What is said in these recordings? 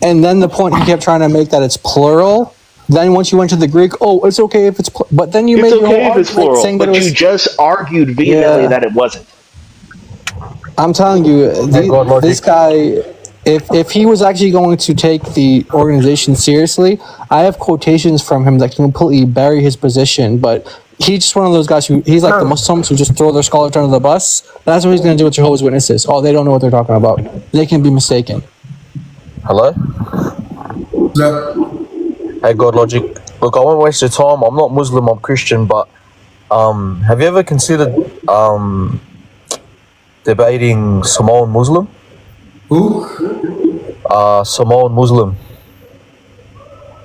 And then the point he kept trying to make that it's plural. Then once you went to the Greek, it's okay if it's plural. But then you made your whole it's argument plural, saying that but it was... you just argued vehemently that it wasn't. I'm telling you, this guy, if he was actually going to take the organization seriously, I have quotations from him that can completely bury his position, but he's just one of those guys he's like the Muslims who just throw their scholars under the bus. That's what he's going to do with Jehovah's Witnesses. Oh, they don't know what they're talking about. They can be mistaken. Hello? Yeah. Hey, GodLogic. Look, I won't waste your time. I'm not Muslim, I'm Christian, but have you ever considered debating Samoan Muslim? Who? Samoan Muslim.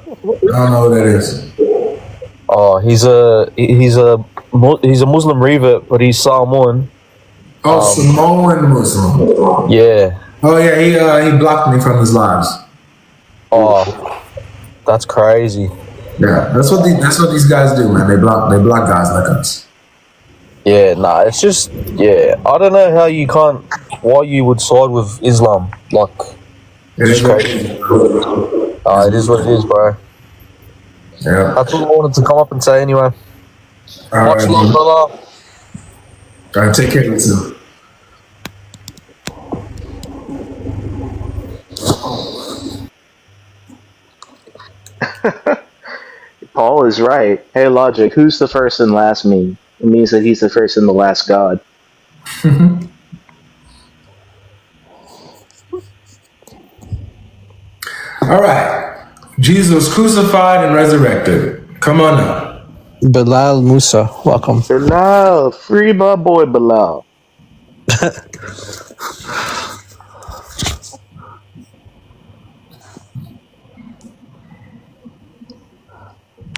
I don't know who that is. He's a Muslim revert, but he's Samoan. Samoan Muslim. Yeah. Oh yeah, he blocked me from his lives. Oh, that's crazy. Yeah, that's what these guys do, man. They block guys like us. Yeah, nah, it's just, I don't know why you would side with Islam. Like, it's just crazy. It is what it is, bro. Yeah. That's all I wanted to come up and say anyway. Much love, brother. Alright, take care of yourself. Paul is right. Hey, Logic, who's the first and last me? It means that he's the first and the last God. All right. Jesus was crucified and resurrected. Come on now. Bilal Musa, welcome. Bilal, free my boy Bilal.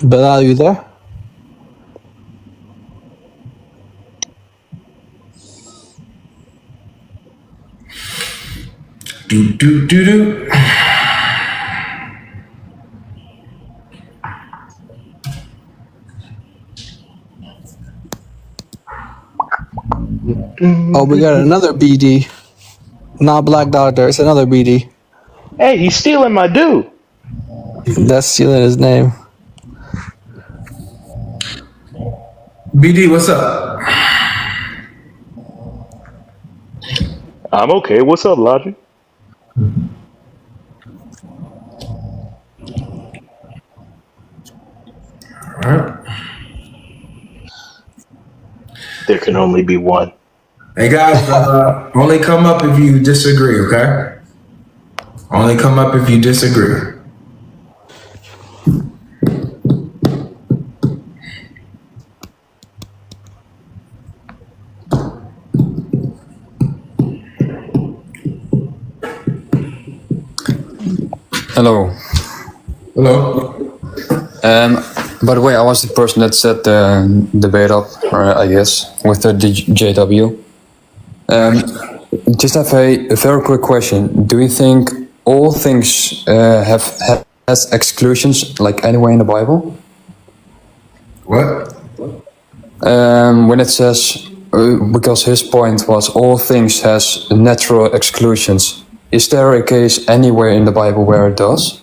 Bilal, you there? Do. Oh, we got another BD. Not Black Doctor, it's another BD. Hey, he's stealing my due. That's stealing his name. BD, what's up? I'm okay. What's up, Logic? Alright. There can only be one. Hey guys, only come up if you disagree, okay? Only come up if you disagree. Hello. Hello. By the way, I was the person that set the debate up, I guess, with the JW. Just have a very quick question. Do you think all things has exclusions, like anywhere in the Bible? What? When it says, because his point was all things has natural exclusions. Is there a case anywhere in the Bible where it does?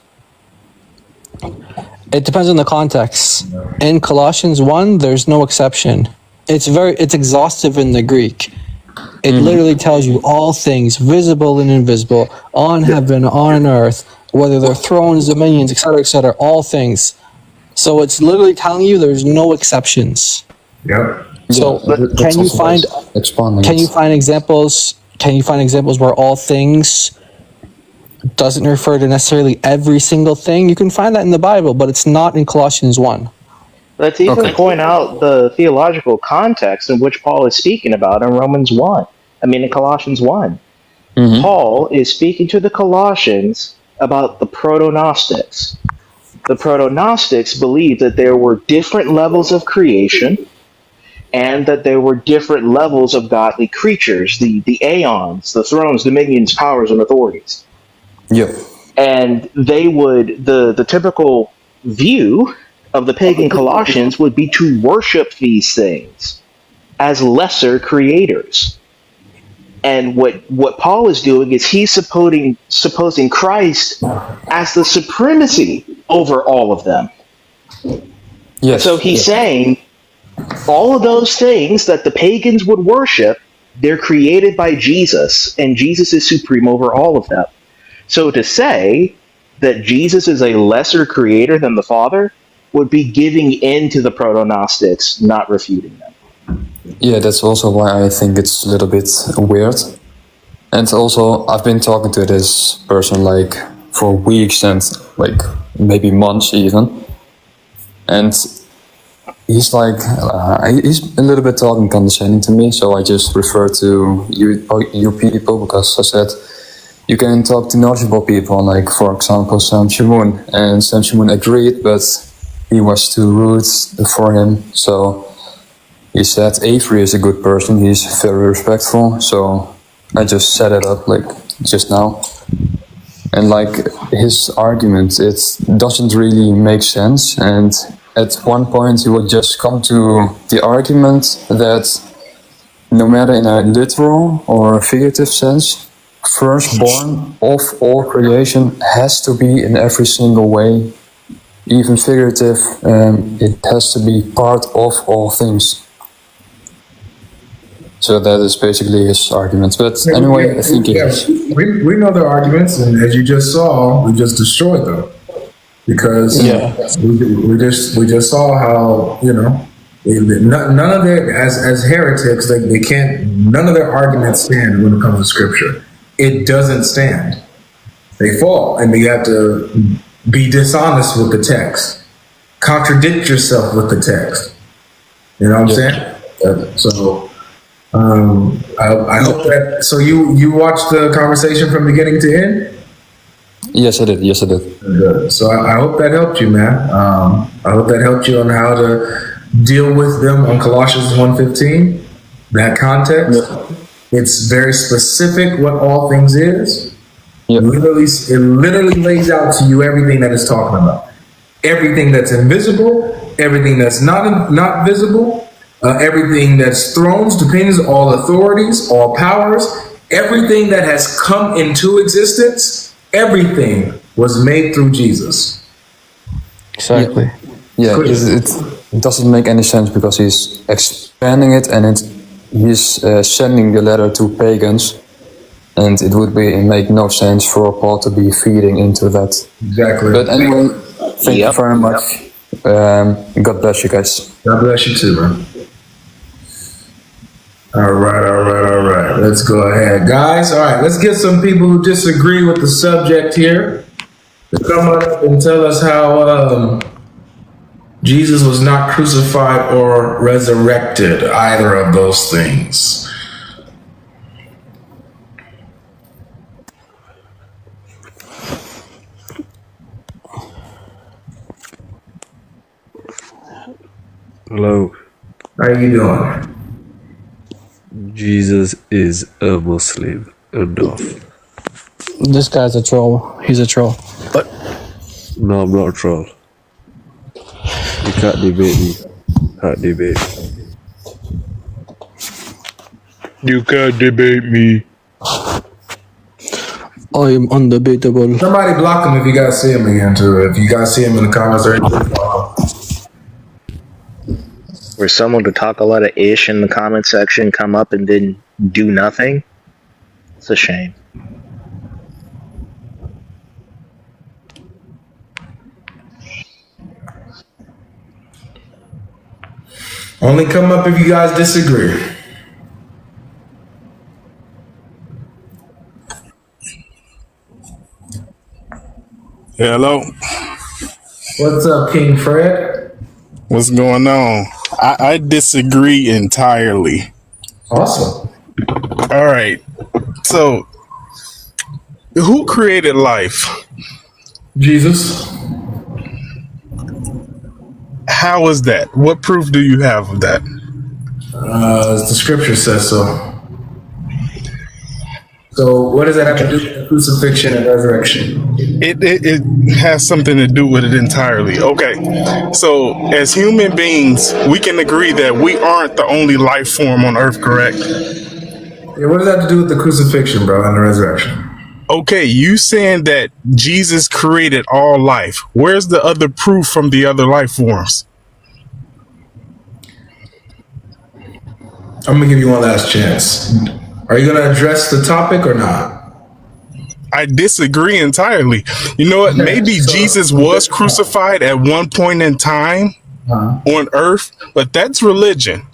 It depends on the context. In Colossians 1, there's no exception. It's exhaustive in the Greek. It literally tells you all things, visible and invisible, on heaven, on earth, whether they're thrones, dominions, etc., all things. So it's literally telling you there's no exceptions. Yep. So can you find examples? Can you find examples where all things doesn't refer to necessarily every single thing? You can find that in the Bible, but it's not in Colossians 1. Let's even point out the theological context in which Paul is speaking about in in Colossians 1. Mm-hmm. Paul is speaking to the Colossians about the Proto-Gnostics. The Proto-Gnostics believed that there were different levels of creation and that there were different levels of godly creatures, the aeons, the thrones, dominions, powers, and authorities. Yep. And they would, the typical view of the pagan Colossians would be to worship these things as lesser creators. And what Paul is doing is he's supposing Christ as the supremacy over all of them. Yes. So he's saying all of those things that the pagans would worship, they're created by Jesus, and Jesus is supreme over all of them. So to say that Jesus is a lesser creator than the Father would be giving in to the proto-Gnostics, not refuting them. Yeah, that's also why I think it's a little bit weird. And also, I've been talking to this person like for weeks and like maybe months even. And he's like, he's a little bit talking condescending to me, so I just refer to you people, because I said, you can talk to knowledgeable people, like for example Sam Shamoun, and Sam Shamoun agreed, but he was too rude for him. So he said Avery is a good person, he's very respectful, so I just set it up like just now. And like his argument, it doesn't really make sense, and at one point he would just come to the argument that no matter in a literal or figurative sense, firstborn of all creation has to be in every single way, even figurative, it has to be part of all things. So that is basically his argument. But anyway, I think we know their arguments, and as you just saw, we just destroyed them because we just saw how, you know, none of their as heretics, they can't, none of their arguments stand when it comes to scripture. It doesn't stand. They fall, and you have to be dishonest with the text, contradict yourself with the text. You know what I'm saying? So I hope that. So you watched the conversation from beginning to end? Yes, I did. Good. So I hope that helped you, man. I hope that helped you on how to deal with them on Colossians 1:15. That context. Yep. It's very specific what all things is. Yep. It literally lays out to you everything that it's talking about. Everything that's invisible, everything that's not visible, everything that's thrones, dominions, all authorities, all powers, everything that has come into existence, everything was made through Jesus. Exactly. Yeah, it doesn't make any sense because he's expanding it, and he's sending the letter to pagans, and it would make no sense for Paul to be feeding into that. Exactly. But anyway, thank you very much. God bless you guys. God bless you too, man. All right. Let's go ahead, guys. All right, let's get some people who disagree with the subject here to come up and tell us how Jesus was not crucified or resurrected, either of those things. Hello. How you doing? Jesus is a Muslim. Enough. This guy's a troll. He's a troll. But no, I'm not a troll. You can't debate me. You can't debate me. I am undebatable. Somebody block him if you guys see him again, too. If you guys see him in the comments or anything. For someone to talk a lot of ish in the comment section, come up and then do nothing, it's a shame. Only come up if you guys disagree. Hello. What's up, King Fred? What's going on? I disagree entirely. Awesome. All right. So, who created life? Jesus. How is that? What proof do you have of that? The scripture says so. So what does that have to do with the crucifixion and resurrection? It has something to do with it entirely. Okay. So as human beings, we can agree that we aren't the only life form on Earth, correct? Yeah, what does that have to do with the crucifixion, bro, and the resurrection? Okay, you saying that Jesus created all life. Where's the other proof from the other life forms? I'm gonna give you one last chance. Are you gonna address the topic or not? I disagree entirely. You know what? Maybe Jesus was crucified at one point in time on earth, but that's religion.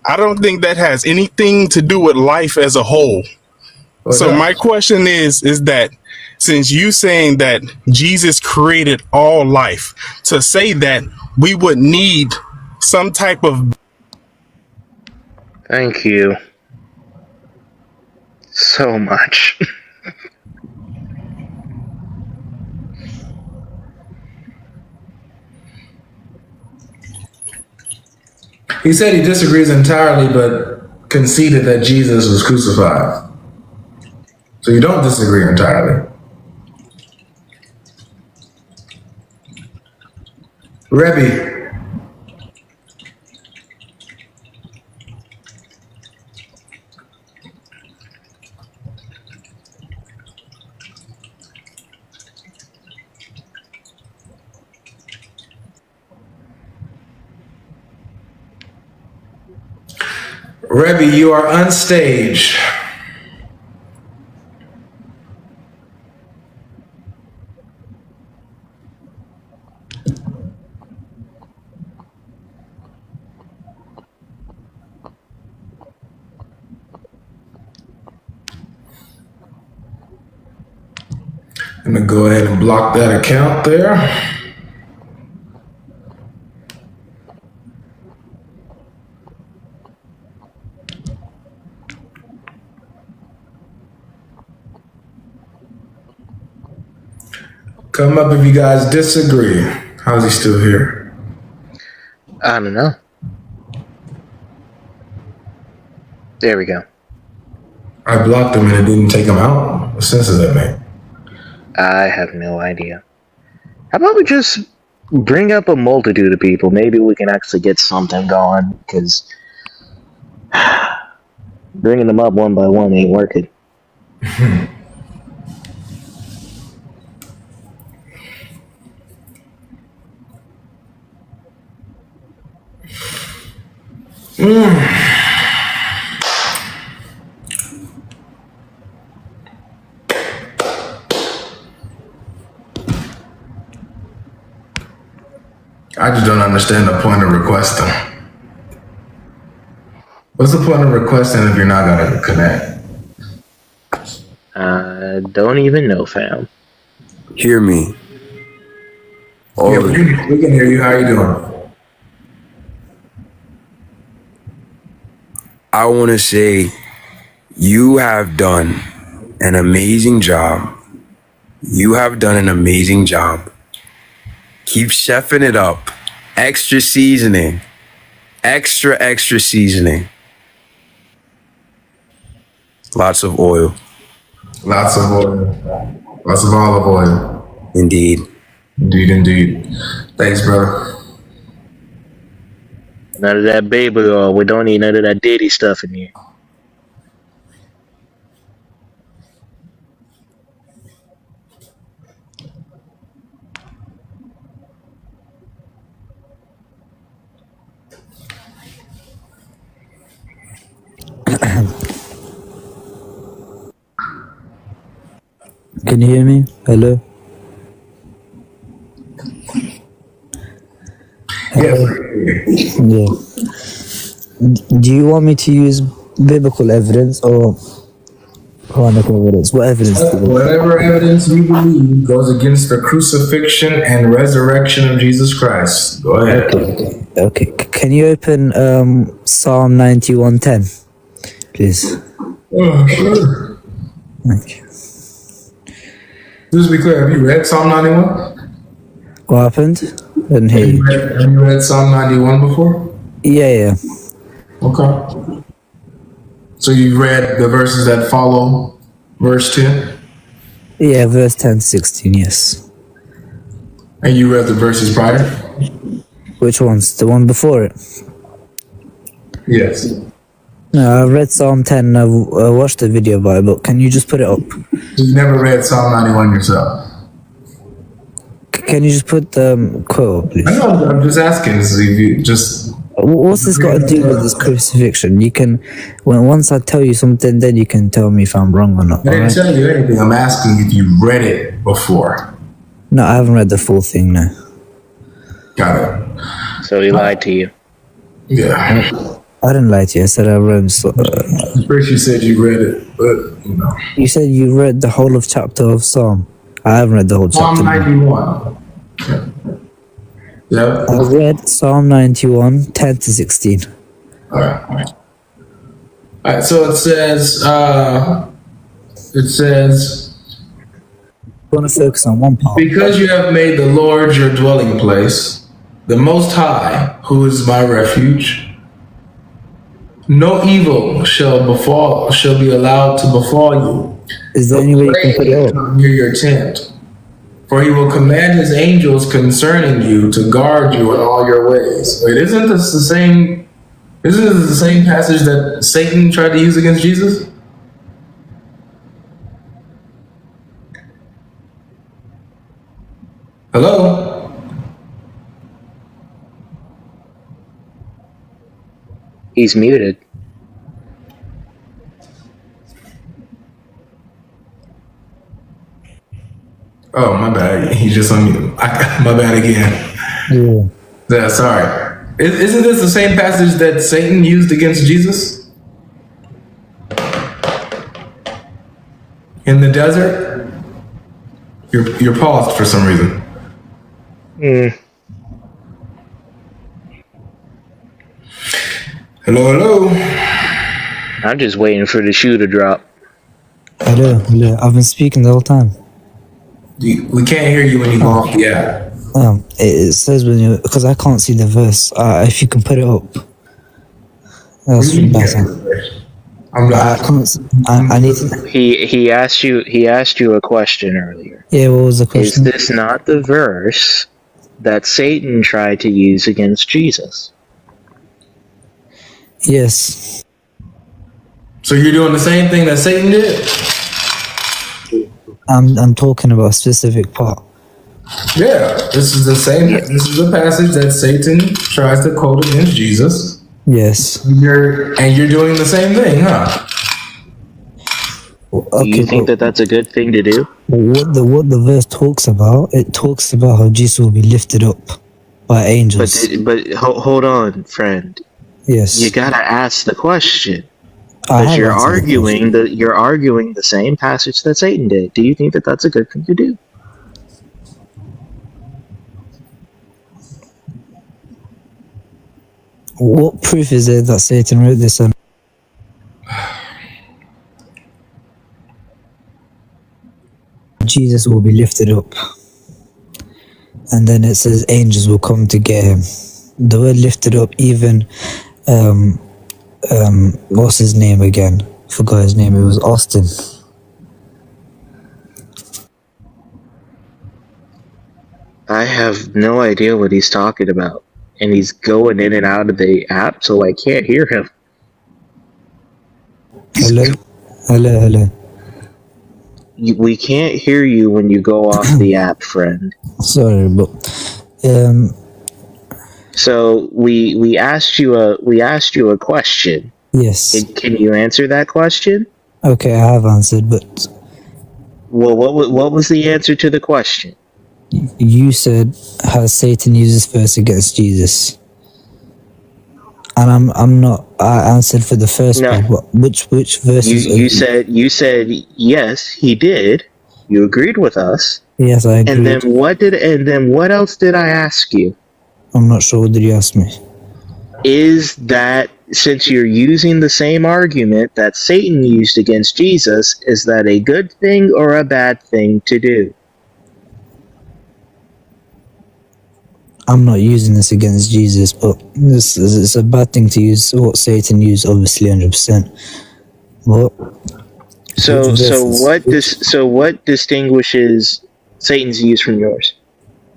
I don't think that has anything to do with life as a whole. So my question is that since you saying that Jesus created all life, to say that we would need some type of... Thank you so much. He said he disagrees entirely, but conceded that Jesus was crucified. So you don't disagree entirely. Rebbe. Rebbe, you are unstaged. I'm gonna go ahead and block that account there. Come up if you guys disagree. How's he still here? I don't know. There we go. I blocked him and it didn't take him out. What sense does that make? I have no idea. How about we just bring up a multitude of people? Maybe we can actually get something going, because bringing them up one by one ain't working. I just don't understand the point of requesting. What's the point of requesting if you're not gonna connect? Don't even know, fam. Hear me. Yeah, we can hear you. How are you doing? I want to say you have done an amazing job. You have done an amazing job. Keep chefing it up. Extra seasoning. Extra seasoning. Lots of oil. Lots of oil. Lots of olive oil. Indeed. Indeed. Thanks, brother. None of that baby oil. We don't need none of that Diddy stuff in here. Can you hear me? Hello? Yeah. Do you want me to use biblical evidence or Quranic evidence? What evidence? Whatever evidence you believe goes against the crucifixion and resurrection of Jesus Christ. Go ahead. Okay. Can you open Psalm 91:10, please? Oh, sure. Thank you. Just to be clear, have you read Psalm 91? What happened? Didn't hear you. Have you read Psalm 91 before? Yeah. Okay. So you read the verses that follow verse 10? Yeah, verse 10 to 16, yes. And you read the verses prior? Which ones? The one before it? Yes. No, I read Psalm 10 and I watched the video about it, but can you just put it up? You never read Psalm 91 yourself. Can you just put the quote up, please? I know, I'm just asking. So you just. What's this got to do with this crucifixion? You can, once I tell you something, then you can tell me if I'm wrong or not. I didn't alright? tell you anything. I'm asking if you read it before. No, I haven't read the full thing, no. Got it. So he lied to you. Yeah. I didn't lie to you. I said I read. First you said you read it, but you know. You said you read the whole of chapter of Psalm. I haven't read the whole chapter. Psalm 91. Yeah. I read Psalm 91, 10 to 16. All right. All right. So it says. I want to focus on one part. Because you have made the Lord your dwelling place, the Most High, who is my refuge, no evil shall be allowed to befall you. Is there any way you can put it up? Near your tent. For he will command his angels concerning you to guard you in all your ways. Wait, isn't this the same passage that Satan tried to use against Jesus? Hello? He's muted. Oh, my bad. He's just on mute. My bad again. Yeah, sorry. Isn't this the same passage that Satan used against Jesus? In the desert? You're paused for some reason. Hello. I'm just waiting for the shoe to drop. Hello. I've been speaking the whole time. We can't hear you when you go off the app. It says when you, because I can't see the verse. If you can put it up, that's better. I can't. I need to. He asked you a question earlier. Yeah, what was the question? Is this not the verse that Satan tried to use against Jesus? Yes. So you're doing the same thing that Satan did? I'm talking about a specific part. Yeah, this is the same. This is a passage that Satan tries to quote against Jesus. Yes. You're doing the same thing, huh? Okay, do you think that that's a good thing to do? What the verse talks about? It talks about how Jesus will be lifted up by angels. But hold on, friend. Yes. You gotta ask the question. Because you're arguing the same passage that Satan did. Do you think that that's a good thing to do? What proof is there that Satan wrote this? Jesus will be lifted up, and then it says angels will come to get him. The word lifted up, even what's his name again? Forgot his name. It was Austin. I have no idea what he's talking about. And he's going in and out of the app, so I can't hear him. Hello. We can't hear you when you go off the app, friend. Sorry, but so we asked you a question. Yes. Can you answer that question? Okay, I have answered, but well, what was the answer to the question? You said, has Satan used this verse against Jesus? And I'm not. I answered for the first part. Which verses? You said yes, he did. You agreed with us. Yes, I agreed. And then what else did I ask you? I'm not sure. What did you ask me? Is that since you're using the same argument that Satan used against Jesus, is that a good thing or a bad thing to do? I'm not using this against Jesus, but it's a bad thing to use what Satan used, obviously, 100%. But so what distinguishes Satan's use from yours?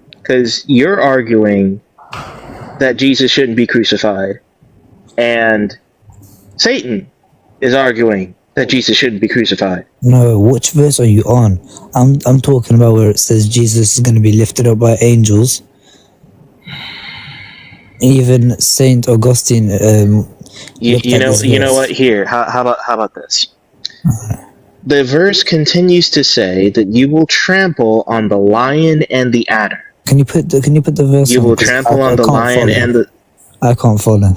Because you're arguing that Jesus shouldn't be crucified, and Satan is arguing that Jesus shouldn't be crucified. No, which verse are you on? I'm talking about where it says Jesus is going to be lifted up by angels. Even Saint Augustine. You know what? Here, how about this? The verse continues to say that you will trample on the lion and the adder. Can you put the verse? You will trample on the lion and the. I can't follow.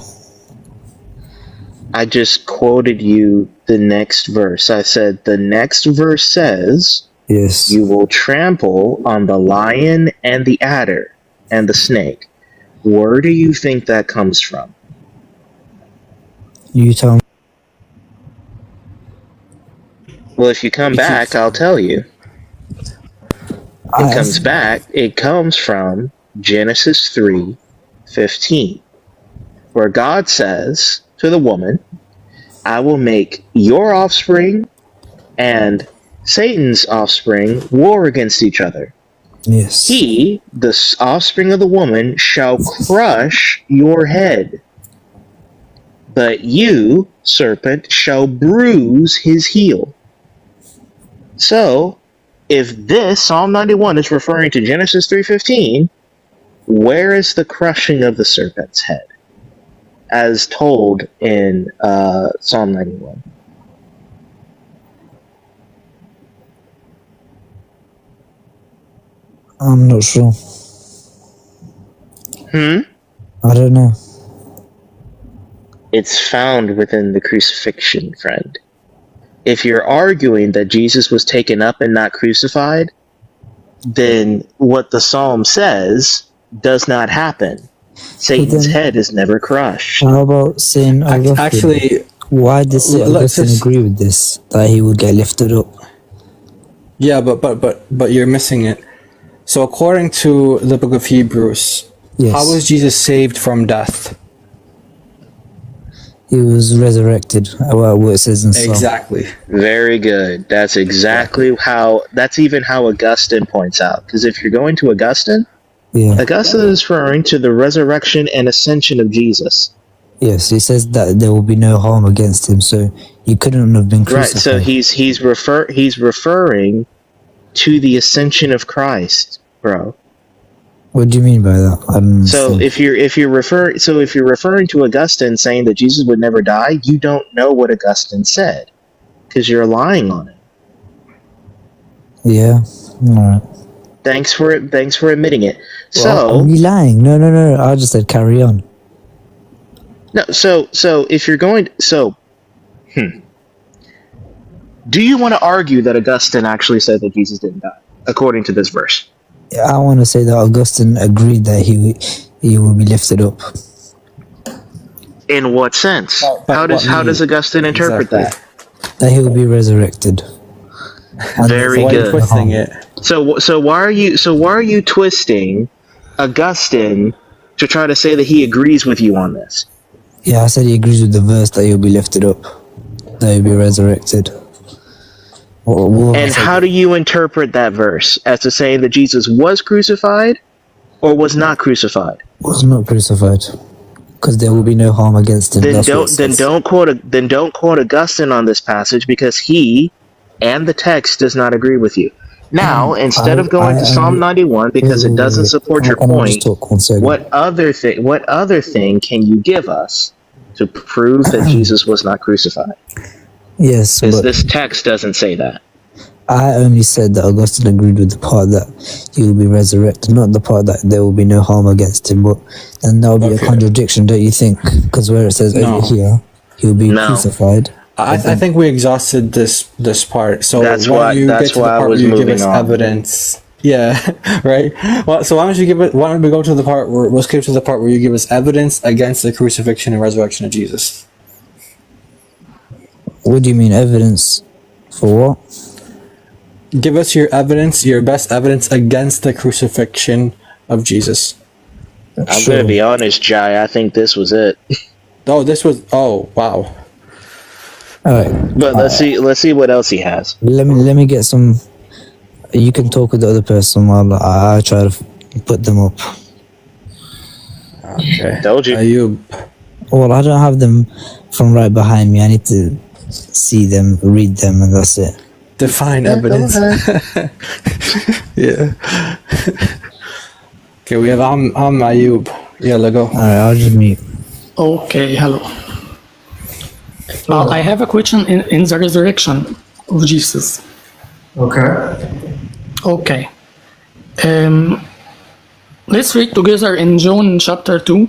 I just quoted you the next verse. I said the next verse says, yes, you will trample on the lion and the adder and the snake. Where do you think that comes from? You tell me. Well, if you come back, I'll tell you. It comes from Genesis 3:15, where God says to the woman, I will make your offspring and Satan's offspring war against each other. Yes. He, the offspring of the woman, shall crush your head, but you, serpent, shall bruise his heel. So, if this, Psalm 91, is referring to Genesis 3:15, where is the crushing of the serpent's head? As told in Psalm 91. I'm not sure. I don't know. It's found within the crucifixion, friend. If you're arguing that Jesus was taken up and not crucified, then what the psalm says does not happen. Satan's head is never crushed. How about Saint Augustine? Actually, why does Saint Augustine agree with this? That he would get lifted up? Yeah, but you're missing it. So according to the book of Hebrews, yes, how was Jesus saved from death? He was resurrected. What it says in Psalm. Exactly. Very good. That's exactly how. That's even how Augustine points out. Because if you're going to Augustine, Augustine is referring to the resurrection and ascension of Jesus. Yes, he says that there will be no harm against him, so he couldn't have been crucified. Right. So he's referring to the ascension of Christ, bro. What do you mean by that? So if you're referring to Augustine saying that Jesus would never die, you don't know what Augustine said because you're lying on it. Yeah. All right. Thanks for admitting it. Well, are you lying? No. I just said carry on. No. So if you're going, do you want to argue that Augustine actually said that Jesus didn't die, according to this verse? I want to say that Augustine agreed that he will be lifted up. In what sense? How does Augustine interpret that? That he will be resurrected. Very good. You're twisting it. So why are you twisting Augustine to try to say that he agrees with you on this? Yeah, I said he agrees with the verse that he'll be lifted up, that he'll be resurrected. And how do you interpret that verse? As to saying that Jesus was crucified or was not crucified? Was not crucified, because there will be no harm against him. Then don't quote Augustine on this passage, because he and the text does not agree with you. Now, instead of going to Psalm 91 because it doesn't support your point, what other thing can you give us to prove that Jesus was not crucified? Yes, because this text doesn't say that. I only said that Augustine agreed with the part that he will be resurrected, not the part that there will be no harm against him. But then that would be a contradiction, don't you think? Because where it says over here, he will be crucified. I think we exhausted this part. So that's why why you get to the part where you give us evidence? Yeah, right. Well, so why don't we go to the part where we'll skip to the part where you give us evidence against the crucifixion and resurrection of Jesus? What do you mean evidence? For what? Give us your evidence, your best evidence against the crucifixion of Jesus. I'm gonna be honest, Jai. I think this was it. Oh, wow. All right, but let's see what else he has. Let me get some. You can talk with the other person while I try to put them up. Okay. Told you. Ayub. Well, I don't have them from right behind me. I need to see them, read them, and that's it. Define evidence. Yeah. Okay, we have Ayub. Yeah, let go. Alright, I'll just mute. Okay, hello. I have a question in the resurrection of Jesus. Okay. Okay. Let's read together in John chapter 2.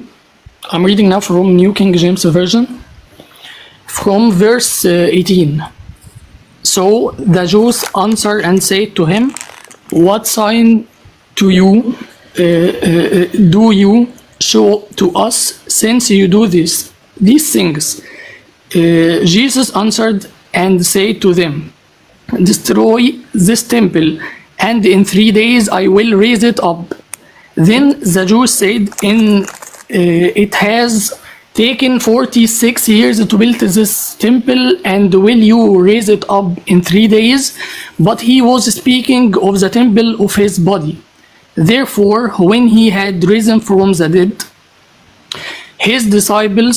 I'm reading now from New King James Version. From verse 18. So the Jews answered and said to him, "What sign do you show to us, since you do these things?" Jesus answered and said to them, "Destroy this temple, and in 3 days I will raise it up." Then the Jews said, "It has taken 46 years to build this temple, and will you raise it up in 3 days?" But he was speaking of the temple of his body. Therefore, when he had risen from the dead, his disciples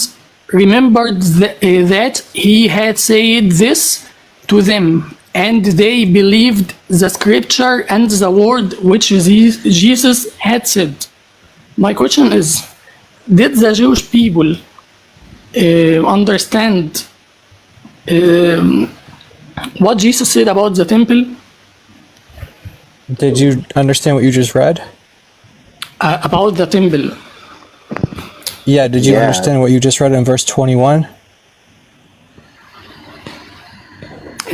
remembered that he had said this to them, and they believed the scripture and the word which Jesus had said. My question is, did the Jewish people understand what Jesus said about the temple? Did you understand what you just read? About the temple. Yeah, did you understand what you just read in verse 21?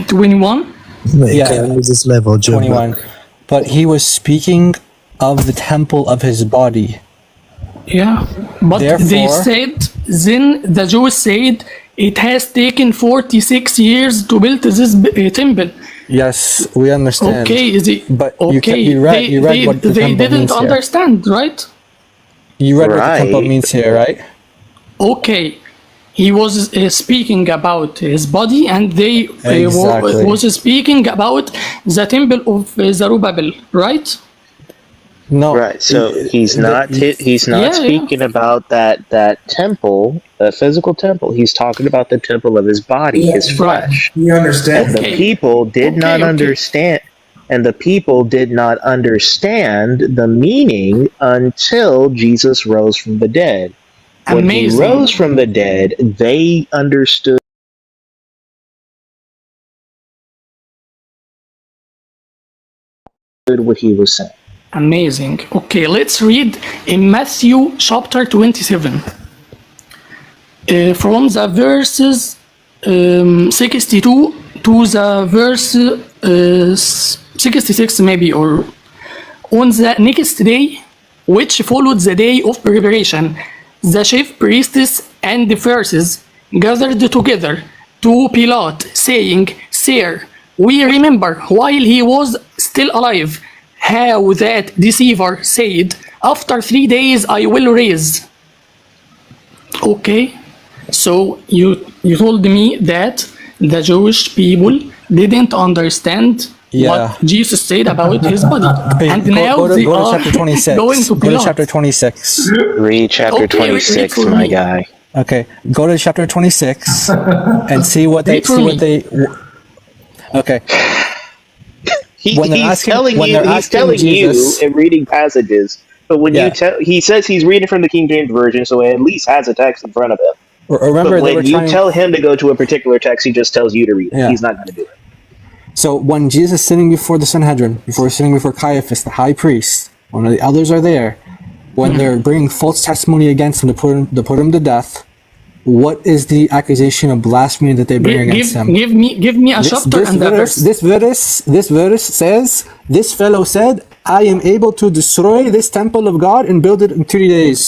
21? Wait, Yeah. okay, what was this level? 21. But he was speaking of the temple of his body. Yeah, but they Therefore- said, then the Jews said, it has taken 46 years to build this temple. Yes, we understand. Okay, is it? But okay, you read what the they temple didn't means here. understand, right? You read what the temple Right. means here, right? Okay, he was speaking about his body, and they Exactly. was speaking about the temple of Zerubbabel, right? No. Right. So he's not Yeah. speaking about that temple, the physical temple. He's talking about the temple of his body, his flesh. He understands And that. the people did not understand, and the people did not understand the meaning until Jesus rose from the dead. When Amazing. he rose from the dead, they understood what he was saying. Amazing. Okay, let's read in Matthew chapter 27. From the verses 62 to the verse 66 maybe, or on the next day, which followed the day of preparation, the chief priests and the Pharisees gathered together to Pilate, saying, "Sir, we remember while he was still alive, how that deceiver said, 'After 3 days I will raise.'" Okay, so you told me that the Jewish people didn't understand what Jesus said about his body, Okay, and go now to they are chapter 26. going to Go to Pilate. chapter 26. Read chapter Okay, read 26, for my me. guy. Okay, go to chapter 26 and see what they Read for Okay. He's When they're asking- telling when you. they're He's asking telling Jesus- you and reading passages. But when Yeah. you tell, he says he's reading from the King James version, so he at least has a text in front of him. Remember, But they were when you trying. tell him to go to a particular text, he just tells you to read it. Yeah. He's not going to do it. So when Jesus is sitting before the Sanhedrin, sitting before Caiaphas, the high priest, one of the elders are there, when they're bringing false testimony against him to put him to death, what is the accusation of blasphemy that they bring against him? Give me a chapter and a verse. This verse says, "This fellow said, I am able to destroy this temple of God and build it in 3 days."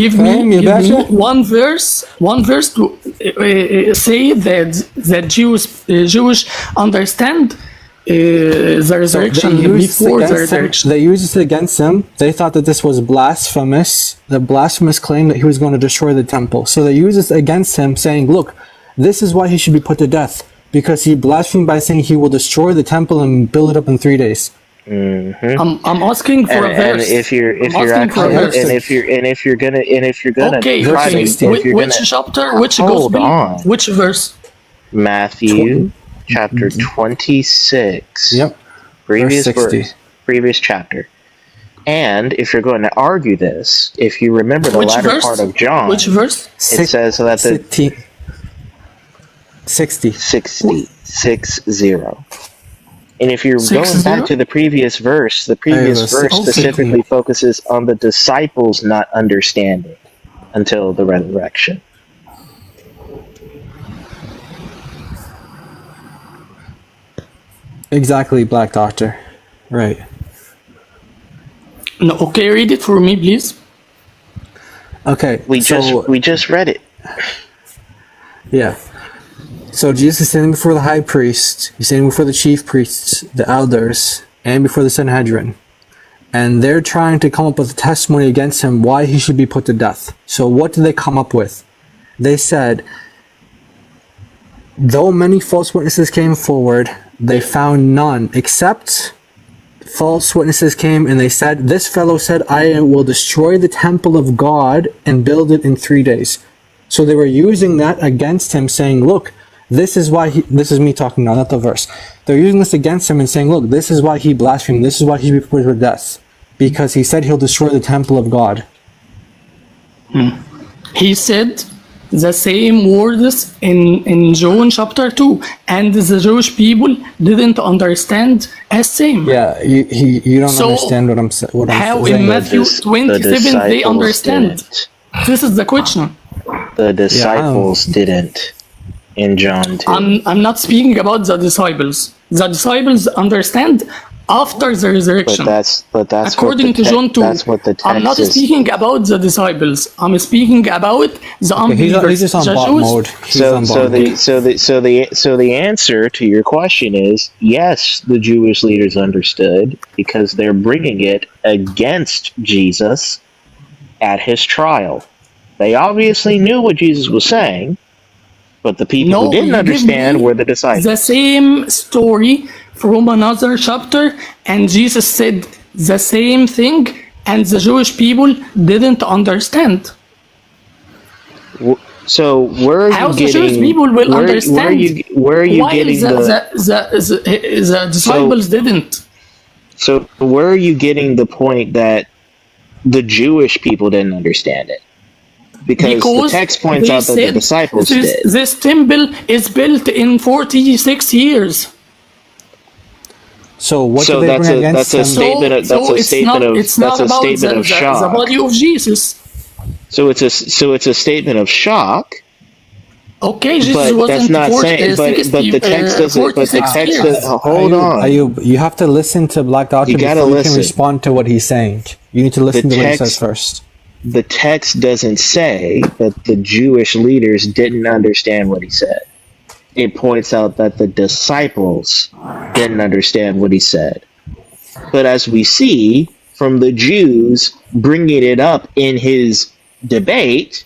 Give Fahim, me ya Basha? one verse to say that Jewish understand the resurrection before the resurrection. They used it against him. They thought that this was blasphemous, the blasphemous claim that he was going to destroy the temple. So they used this against him, saying, "Look, this is why he should be put to death, because he blasphemed by saying he will destroy the temple and build it up in 3 days." I'm asking for a verse. And if you're gonna Okay, try to, if you're which gonna chapter, which hold gospel, on, which verse? Matthew chapter 26. Yep. Previous Verse 60. previous chapter. And if you're going to argue this, if you remember the Which latter verse? part of John, Which verse? it says that the 60. 60. And if you're going 60? back to the previous verse verse specifically focuses on the disciples not understanding until the resurrection. Exactly, Black Doctor. Right. No, okay, read it for me, please. Okay. We just read it. Yeah. So Jesus is standing before the high priest, he's standing before the chief priests, the elders, and before the Sanhedrin. And they're trying to come up with a testimony against him why he should be put to death. So what did they come up with? They said, though many false witnesses came forward, they found none, except false witnesses came and they said, this fellow said, I will destroy the temple of God and build it in 3 days. So they were using that against him, saying, look, this is why this is me talking now, not the verse. They're using this against him and saying, look, this is why he blasphemed, this is why he be put to death. Because he said he'll destroy the temple of God. He said the same words in John chapter 2, and the Jewish people didn't understand as same. Yeah, you don't So, understand what I'm saying. How in Matthew 27 they understand? This is the question. The disciples didn't in John 2. I'm not speaking about the disciples. The disciples understand after the resurrection. But that's according to John 2. That's what the text I'm not is. speaking about the disciples. I'm speaking about the Okay, unbelievers. he's just on the bot Jews. mode. He's on bot mode. So the answer to your question is yes, the Jewish leaders understood because they're bringing it against Jesus at his trial. They obviously knew what Jesus was saying, but the people who didn't understand were the disciples. The same story from another chapter, and Jesus said the same thing, and the Jewish people didn't understand. So where are How you the getting? Jewish people will understand? Where are you Why getting the disciples didn't? So where are you getting the point that the Jewish people didn't understand it? Because the text points they out that the said disciples did. This temple is built in 46 years. So what do they that's bring a against that's a him? statement. That's a statement of that's a statement of shock. The body of Jesus. So it's a statement of shock. Okay, Jesus But wasn't that's not saying. But the text doesn't. But the text doesn't. Hold on. Ayub, you have to listen to Black Doctor before you can respond to what he's saying. You need to listen to what he says first. The text doesn't say that the Jewish leaders didn't understand what he said. It points out that the disciples didn't understand what he said. But as we see from the Jews bringing it up in his debate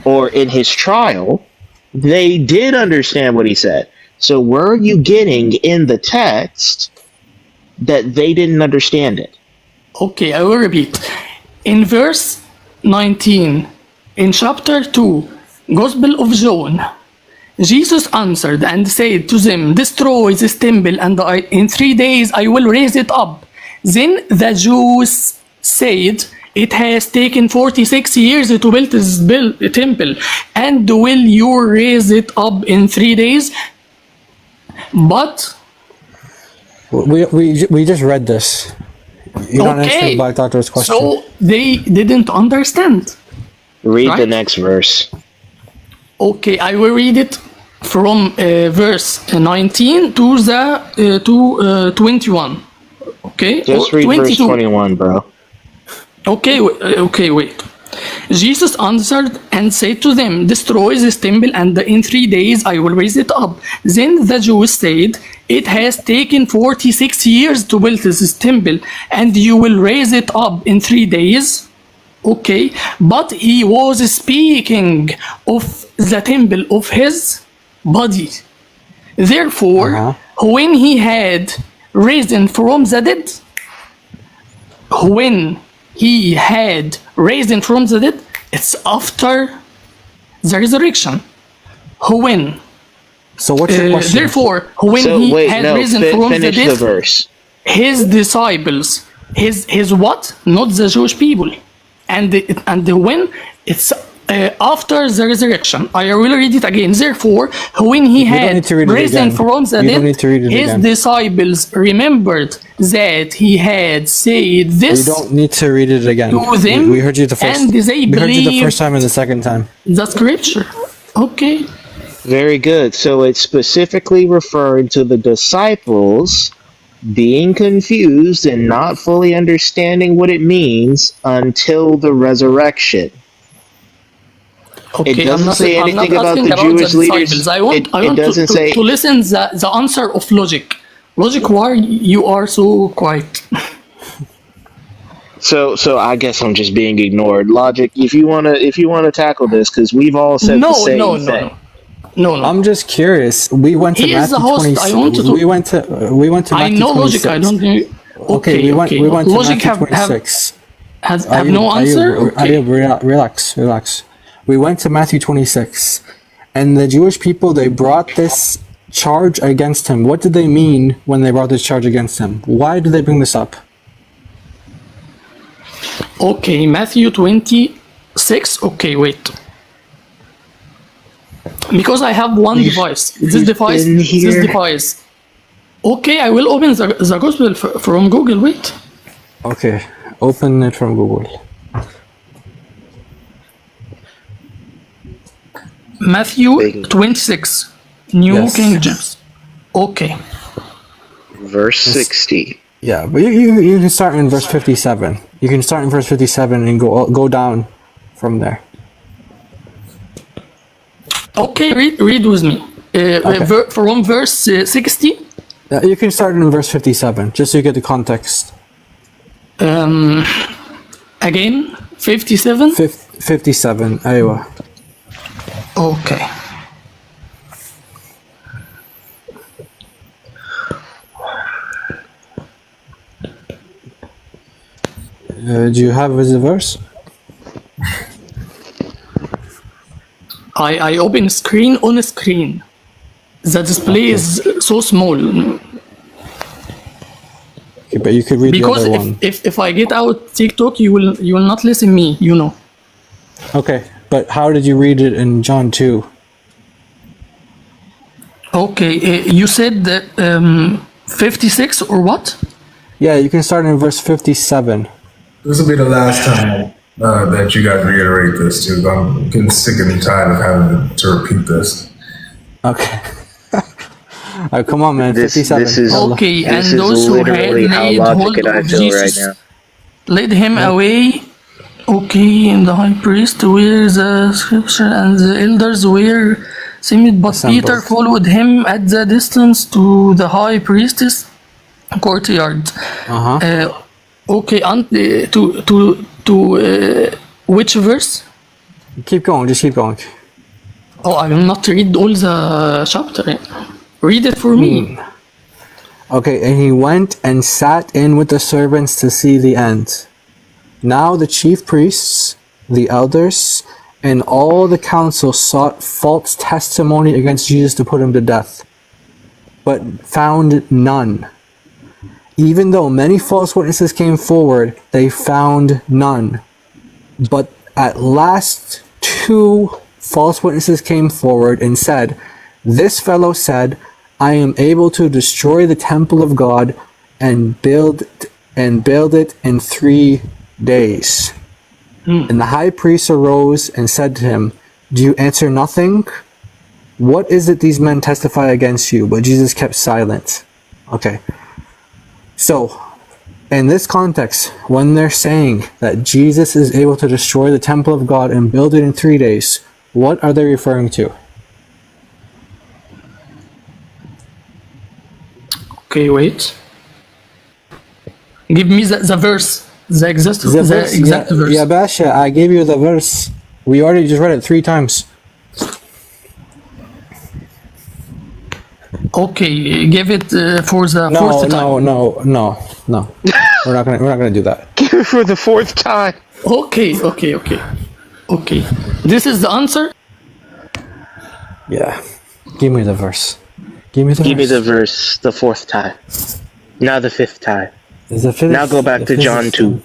or in his trial, they did understand what he said. So where are you getting in the text that they didn't understand it? Okay, I will repeat. In verse 19, in chapter 2, Gospel of John, Jesus answered and said to them, destroy this temple, and in 3 days I will raise it up. Then the Jews said, it has taken 46 years to build this temple, and will you raise it up in 3 days? But we just read this. You don't answer Black Doctor's question. So they didn't understand. Read the next verse. Okay, I will read it from verse 19 to the 21. Okay, just read 22. Verse 21, bro. Okay, wait. Jesus answered and said to them, destroy this temple, and in 3 days I will raise it up. Then the Jews said, it has taken 46 years to build this temple, and you will raise it up in 3 days. Okay, but he was speaking of the temple of his body. Therefore, when he had risen from the dead, when he had risen from the dead, it's after the resurrection. When So what's your question? therefore, when So he wait, had no, risen from the finish the dead, verse. his disciples, his what? Not the Jewish people. And when it's after the resurrection, I will read it again. Therefore, when he don't had need to read it risen again. from the You don't need dead, to read it his again. disciples remembered that he had said this You don't need to read it again. to them, We heard you the first. and they We heard you the believed first time and the second time. the scripture. Okay. Very good. So it's specifically referring to the disciples being confused and not fully understanding what it means until the resurrection. Okay, It doesn't say I'm not anything about asking the Jewish the leaders. disciples. I want It doesn't say. to listen the answer of logic. Logic, why you are so quiet? So I guess I'm just being ignored. Logic, if you wanna tackle this, because we've all said the same thing. No. I'm just curious. We went to He is the Matthew host. 26. I want to. We went to I Matthew know 26. logic. I don't know. Okay, we went to logic Matthew 26. have no answer. Okay. Relax. We went to Matthew 26, and the Jewish people, they brought this charge against him. What did they mean when they brought this charge against him? Why did they bring this up? Okay, Matthew 26. Okay, wait. Because I have one device. This device. Okay, I will open the gospel from Google. Wait. Okay, open it from Google. Matthew 26, New Yes. King James. Okay. Verse 60. Yeah, but you can start in verse 57. You can start in verse 57 and go down from there. Okay, read with me. From verse 60. You can start in verse 57, just so you get the context. Again, 57. 57, أيوة. Okay. Do you have the verse? I open screen on a screen. The display is so small. Okay, but you could read Because the other one. if I get out TikTok, you will not listen me. You know. Okay, but how did you read it in John 2? Okay, you said that 56 or what? Yeah, you can start in verse 57. This will be the last time that you guys reiterate this, too. I'm getting sick and tired of having to repeat this. Okay. Come on, man. This 57. is Okay, and this is those who had literally how laid Logic hold and I of feel right Jesus now. led him away. Okay, and the high priest where the scripture and the elders were summoned, but Assembled. Peter followed him at the distance to the high priest's courtyard. Okay, and to which verse? Keep going, just keep going. Oh, I will not read all the chapter. Read it for me. Okay, and he went and sat in with the servants to see the end. Now the chief priests, the elders, and all the council sought false testimony against Jesus to put him to death, but found none. Even though many false witnesses came forward, they found none. But at last 2 false witnesses came forward and said, "This fellow said, I am able to destroy the temple of God and build it in 3 days." And the high priest arose and said to him, "Do you answer nothing? What is it these men testify against you?" But Jesus kept silent. Okay. So, in this context, when they're saying that Jesus is able to destroy the temple of God and build it in 3 days, what are they referring to? Okay, wait. Give me the verse. The exact verse. Yeah, Basha, I gave you the verse. We already just read it 3 times. Okay, give it for the No, fourth time. no. We're not gonna do that. Give it for the fourth time. Okay. This is the answer. Yeah. Give me the verse. Give me the verse the fourth time. Now the fifth time. Is the fifth, Now go back to John 2.